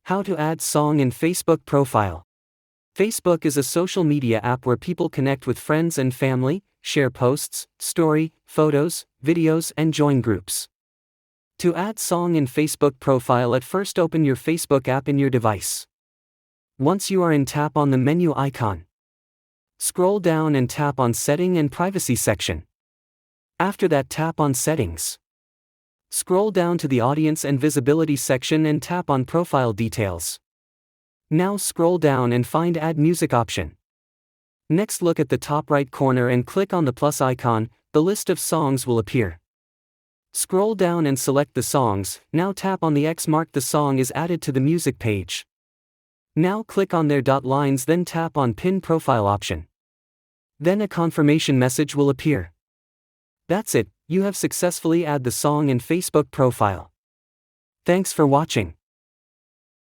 How to add song in Facebook profile. Facebook is a social media app where people connect with friends and family, share posts, story, photos, videos, and join groups. To add song in Facebook profile, at first open your Facebook app in your device. Once you are in, tap on the menu icon. Scroll down and tap on Setting and Privacy section. After that, tap on Settings. Scroll down to the Audience and Visibility section and tap on Profile Details. Now scroll down and find Add Music option. Next, look at the top right corner and click on the plus icon. The list of songs will appear. Scroll down and select the songs. Now tap on the X mark the song is added to the music page. Now click on their dot lines, then tap on Pin Profile option. Then a confirmation message will appear. That's it, you have successfully added the song in Facebook profile. Thanks for watching.